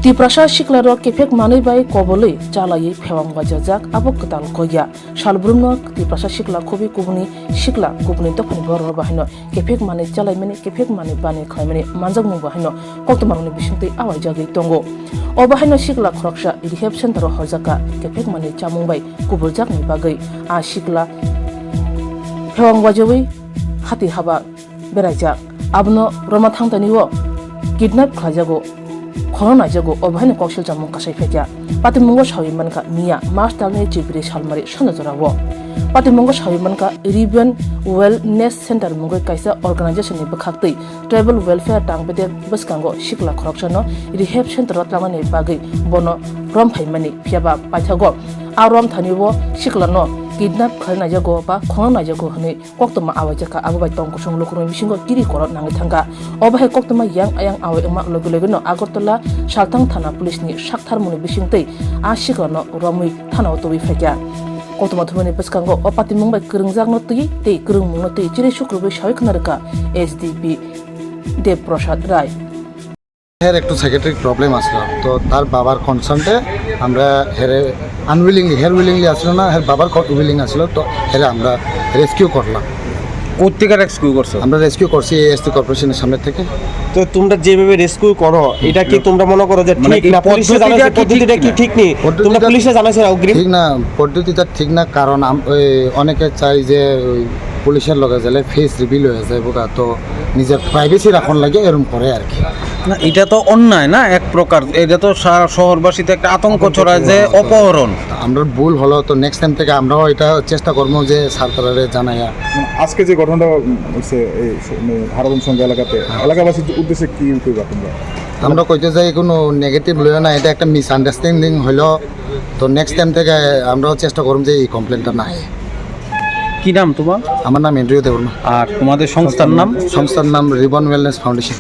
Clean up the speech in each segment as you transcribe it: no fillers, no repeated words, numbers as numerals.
Tiprasa Shiklaro Kepek Mani by Kobole, Jalai, Pewang Wajazak, Abokatal Koya, Shalbrumno, Tiprasa Shikla Kobi Kubuni, Shikla, Kubuni Topani Boro Bahino, Kepek Mani, Jalai Mani, Kepek Mani, Bani, Klamani, Manzamu Bahino, Kotomani Bishunti, Awajagi Tongo. Obahino Shikla Kroksha, Rehab Center of Hozaka, Kepek Mani, Chamumbai, Kubuljak Bagai, A Shikla Pewang Wajawi, Hati Haba, Berajak, Abno, Romatantaniwo, Kidnap Klajago. Corona Jago Obahino Koshel Jamon Kashaifetia, Patimongo Shawimanka, Mia, Marstalne Jibri Shalmari, Shanazorawo. Patimongo Shawimanka, Ribbon Wellness Center Mungo Kaisa Organization in Bakakti, Tribal Welfare Tangbede Buskango, Shikla Corruption, Rehab Center Lamani Bagi, Bono, Rompaimani, Piaba, Patago, Arom Taniwo, Shiklano. Kidnap Kalna Jago, Kona Jago, Honey, Koktoma Awajaka, Abai Tonko, Lokuro, Mishingo, Giri Korot Nangitanga, Obahe Koktoma Yang Ayang Awa Logulego, Agotola, Shaltang Tana Police ni Shaktarmuni Bishinte, Ashikano, Romi, Tana to Wifeja. Kotoma Tumani Pescango, Opatimumba Kurungzak Noti, Te Kurung Noti, Chiri Shukru, Shoikanarka, SDP, De Proshat Rai. হের একটু psychiatric problem আসলো তো তার বাবার কনসার্নটে আমরা হেরে willingly আসলো না হের বাবার উইলিং আসলো তো হেরে আমরা রেস্কিউ করলাম। কোথেকে রেস্কিউ করছো? আমরা রেস্কিউ করছি এসটি কর্পোরেশনের সামনে থেকে। তো তোমরা যেভাবে রেস্কিউ করো এটা কি তোমরা মনে করো যে ঠিক না? পুলিশে জানাইছে পদ্ধতিটা কি ঠিক নেই? তোমরা পুলিশে জানাইছো অগ্রিম? ঠিক না, পদ্ধতিটা ঠিক না, কারণ অনেকে চাই যে পুলিশের লগে গেলে ফেস রিভিল হয়ে যায় বোকা, তো নিজের প্রাইভেসি রাখন লাগে এরকম করে আর কি। না এটা তো অন্যায় না এক প্রকার, এটা তো শহরবাসীতে একটা আতঙ্ক ছড়ায় যে অপহরণ। আমরা ভুল হলো তো নেক্সট টাইম থেকে আমরাও এটা চেষ্টা করবো যে সরকারে জানাইয়া। আজকে যে ঘটনাটা হচ্ছে এই হারাদম সঙ্গে এলাকাবাসীর উদ্দেশ্যে কি করবা তোমরা? আমরা কইতে চাই কোনো নেগেটিভ লইও না, এটা একটা মিসআন্ডারস্ট্যান্ডিং হইলো, তো নেক্সট টাইম থেকে আমরাও চেষ্টা করব যে এই কমপ্লেনটা না হয়। কি নাম তোমার? আমার নাম এন্ড্রিউ দেববর্মা। আর তোমাদের সংস্থার নাম? সংস্থার নাম রিবন ওয়েলনেস ফাউন্ডেশন।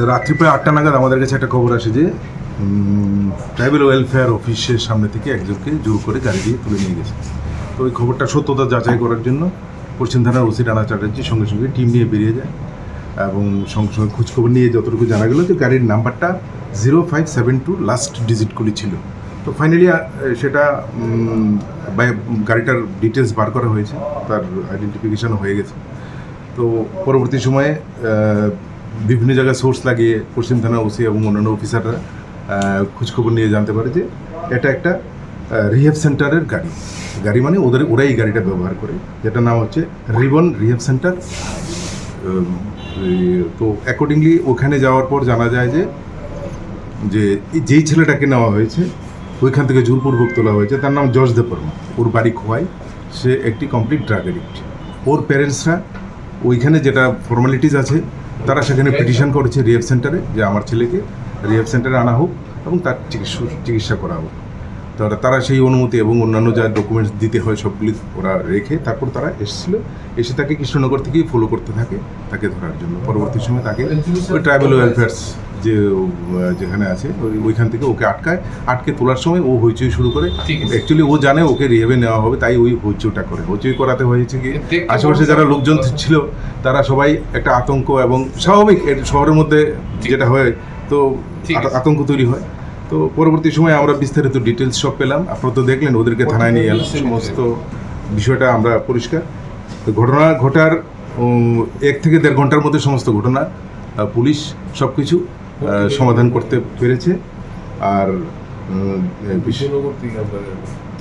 রাত্রি প্রায় 8টা নাগাদ আমাদের কাছে একটা খবর আসে যে ট্রাইবাল ওয়েলফেয়ার অফিসের সামনে থেকে একজনকে জোর করে গাড়ি দিয়ে তুলে নিয়ে গেছে। তো ওই খবরটা সত্যতা যাচাই করার জন্য পশ্চিম থানার ওসি রানা চ্যাটার্জি সঙ্গে সঙ্গে টিম নিয়ে বেরিয়ে যায় এবং সঙ্গে সঙ্গে খোঁজখবর নিয়ে যতটুকু জানা গেল যে গাড়ির নাম্বারটা 0572 লাস্ট ডিজিটগুলি ছিল। তো ফাইনালি সেটা গাড়িটার ডিটেলস বার করা হয়েছে, তার আইডেন্টিফিকেশানও হয়ে গেছে। তো পরবর্তী সময়ে বিভিন্ন জায়গায় সোর্স লাগিয়ে পশ্চিম থানা ওসি এবং অন্যান্য অফিসাররা খোঁজখবর নিয়ে জানতে পারে যে এটা একটা রিহেব সেন্টারের গাড়ি মানে ওরাই এই গাড়িটা ব্যবহার করে, যেটার নাম হচ্ছে রিবন রিহেব সেন্টার। তো অ্যাকর্ডিংলি ওখানে যাওয়ার পর জানা যায় যে যেই ছেলেটাকে নেওয়া হয়েছে ওইখান থেকে জোরপূর্বক তোলা হয়েছে, তার নাম জর্জ দেববর্মা, ওর বাড়ি খোয়াই, সে একটি কমপ্লিট ড্রাগ এডিক্ট। ওর প্যারেন্টসরা ওইখানে যেটা ফর্মালিটিস আছে তারা সেখানে পিটিশন করেছে রিহেব সেন্টারে যে আমার ছেলেকে রিহেব সেন্টারে আনা হোক এবং তার চিকিৎসা করা হোক। তারা সেই অনুমতি এবং অন্যান্য যা ডকুমেন্টস দিতে হয় সবগুলি ওরা রেখে তারপর তারা এসে তাকে কৃষ্ণনগর থেকেই ফলো করতে থাকে তাকে ধরার জন্য। পরবর্তী সময় তাকে ওই ট্রাইবাল ওয়েলফেয়ার্স যেখানে আছে ওইখান থেকে ওকে আটকে তোলার সময় ও হইচই শুরু করে। অ্যাকচুয়ালি ও জানে ওকে রিহেবে নেওয়া হবে, তাই ওই হইচই করাতে হয়েছে কি আশেপাশে যারা লোকজন ছিল তারা সবাই একটা আতঙ্ক এবং স্বাভাবিক শহরের মধ্যে যেটা হয় তো আতঙ্ক তৈরি হয়। তো পরবর্তী সময় আমরা বিস্তারিত ডিটেলস সব পেলাম, আপনারা তো দেখলেন, ওদেরকে থানায় নিয়ে এলাম, সমস্ত বিষয়টা আমরা পরিষ্কার। তো ঘটনা ঘটার 1 থেকে 1.5 ঘন্টার মধ্যে সমস্ত ঘটনা পুলিশ সব কিছু সমাধান করতে পেরেছে। আর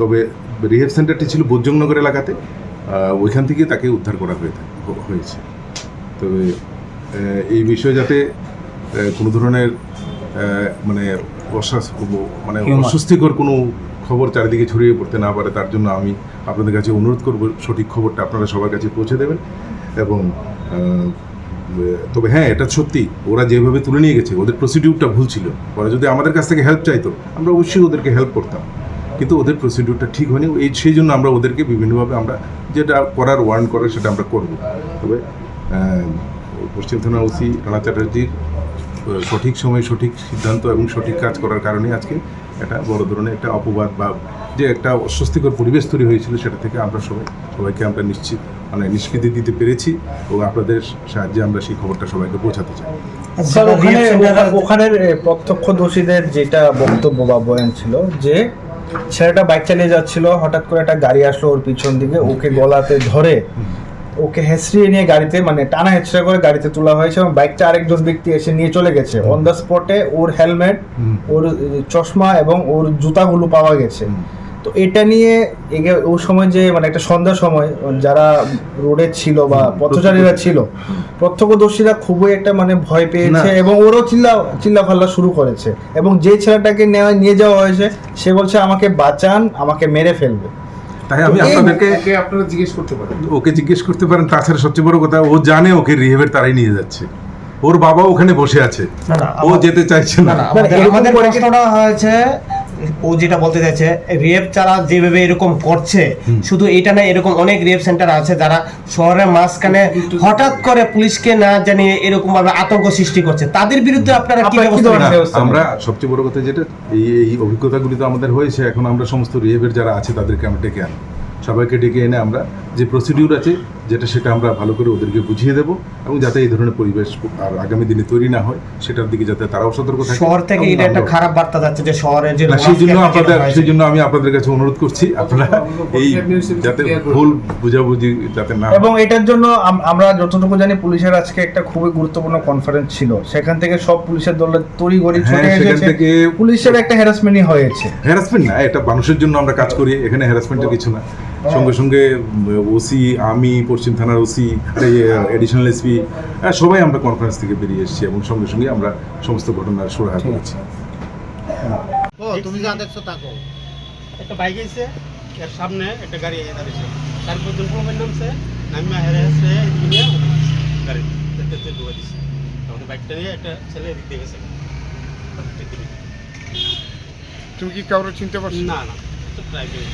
তবে রিহেব সেন্টারটি ছিল বোজ্জংনগর এলাকাতে, ওইখান থেকে তাকে উদ্ধার করা হয়েছে। তবে এই বিষয়ে যাতে কোনো ধরনের অস্বস্তিকর কোনো খবর চারিদিকে ছড়িয়ে পড়তে না পারে তার জন্য আমি আপনাদের কাছে অনুরোধ করব সঠিক খবরটা আপনারা সবার কাছে পৌঁছে দেবেন। এবং তবে হ্যাঁ, এটা সত্যি ওরা যেভাবে তুলে নিয়ে গেছে ওদের প্রসিডিউরটা ভুল ছিল। ওরা যদি আমাদের কাছ থেকে হেল্প চাইতো আমরা অবশ্যই ওদেরকে হেল্প করতাম, কিন্তু ওদের প্রসিডিউরটা ঠিক হয়নি। সেই জন্য আমরা ওদেরকে বিভিন্নভাবে আমরা যেটা করার ওয়ার্ন করে সেটা আমরা করব। তবে পশ্চিম থানা ওসি রানা চ্যাটার্জির সঠিক সময়ে সঠিক সিদ্ধান্ত এবং সঠিক কাজ করার কারণে আজকে একটা বড় ধরনের একটা অপবাদ বা যে একটা অস্বস্তিকর পরিবেশ তৈরি হয়েছিল সেটা থেকে আমরা সবাইকে আমরা নিষ্কৃতি দিতে পেরেছি এবং আপনাদের সাহায্যে আমরা সেই খবরটা সবাইকে পৌঁছাতে চাই। স্যার ওখানের প্রত্যক্ষদর্শীদের যেটা বক্তব্য বা বয়ান ছিল যে ছেলেটা বাইক চালিয়ে যাচ্ছিল, হঠাৎ করে একটা গাড়ি আসলো ওর পিছন দিকে, ওকে গলাতে ধরে ওকে হেঁচড়িয়ে নিয়ে গাড়িতে মানে টানা হেঁচড়া করে গাড়িতে তোলা হয়েছে এবং বাইকটা আরেকজন ব্যক্তি এসে নিয়ে চলে গেছে। অন দ্য স্পটে ওর হেলমেট, ওর চশমা এবং ওর জুতাগুলো পাওয়া গেছে। তো এটা নিয়ে ওই সময় যে মানে একটা সন্ধ্যার সময় যারা রোডে ছিল বা পথচারীরা ছিল, প্রত্যক্ষদর্শীরা খুবই একটা মানে ভয় পেয়েছে এবং ওরও চিল্লাফাল্লা শুরু করেছে এবং যে ছেলেটাকে নিয়ে যাওয়া হয়েছে সে বলছে আমাকে বাঁচান, আমাকে মেরে ফেলবে। তাই আমি আপনাদেরকে আপনারা জিজ্ঞেস করতে পারেন, ওকে জিজ্ঞেস করতে পারেন। তাছাড়া সবচেয়ে বড় কথা, ও জানে ওকে রিহেবের তারাই নিয়ে যাচ্ছে, ওর বাবা ওখানে বসে আছে, ও যেতে চাইছে না। আমাদের প্রশ্নটা হয়েছে, ও যেটা বলতে চাইছে রেপ যারা যেভাবে এরকম করছে, শুধু এটা না, এরকম অনেক রেপ সেন্টার আছে যারা শহরের মাঝখানে হঠাৎ করে পুলিশকে না জানিয়ে এরকম ভাবে আতঙ্ক সৃষ্টি করছে, তাদের বিরুদ্ধে আপনারা কি ব্যবস্থা নেবেন? আমরা সবচেয়ে বড় কথা যেটা এই অভিজ্ঞতাগুলি তো আমাদের হয়েছে, এখন আমরা সমস্ত রিহেবের যারা আছে তাদেরকে আমরা ডেকে আনি, সবাইকে ডেকে এনে আমরা যে প্রসিডিউর আছে যেটা সেটা আমরা ভালো করে ওদেরকে বুঝিয়ে দেবো এবং যাতে এই ধরনের পরিবেশ আর আগামী দিনে তৈরি না হয় সেটার দিকে যাতে তারাও সতর্ক থাকে। শহর থেকে এটা একটা খারাপ বার্তা যাচ্ছে যে শহরে যে সেই জন্য আমি আপনাদের কাছে অনুরোধ করছি আপনারা এই যাতে ভুল বুঝাবুঝি যাতে না। এবং এটার জন্য আমরা যতটুকু জানি পুলিশের আজকে একটা খুবই গুরুত্বপূর্ণ কনফারেন্স ছিল, সেখান থেকে সব পুলিশের দলের তড়িঘড়ি ছুটে এসেছে, পুলিশের একটা হ্যারাসমেন্টই হয়েছে। হ্যারাসমেন্ট না, এটা মানুষের জন্য আমরা কাজ করি, এখানে হ্যারাসমেন্টের কিছু না। সঙ্গে সঙ্গে ওসি, আমি পশ্চিম থানার ওসি, এডিশনাল এসপি সবাই আমরা কনফারেন্স থেকে বেরিয়ে এসেছি এবং সঙ্গে সঙ্গে আমরা সমস্ত ঘটনার সুরাহা করেছি। তুমি যা দেখছো তা কও। একটা বাইক এসে এর সামনে একটা গাড়ি এসে দাঁড়িয়েছে, তারপর দুপুরের নামছে, নামিয়া হেরে আসছে গাড়ি ঢুকে দিচ্ছে, আমাদের বাইকটা নিয়ে একটা ছেলে এদিক দিয়ে গেছে। তুমি কি কাউরে চিনতে পারছো? না না, ড্রাইভিং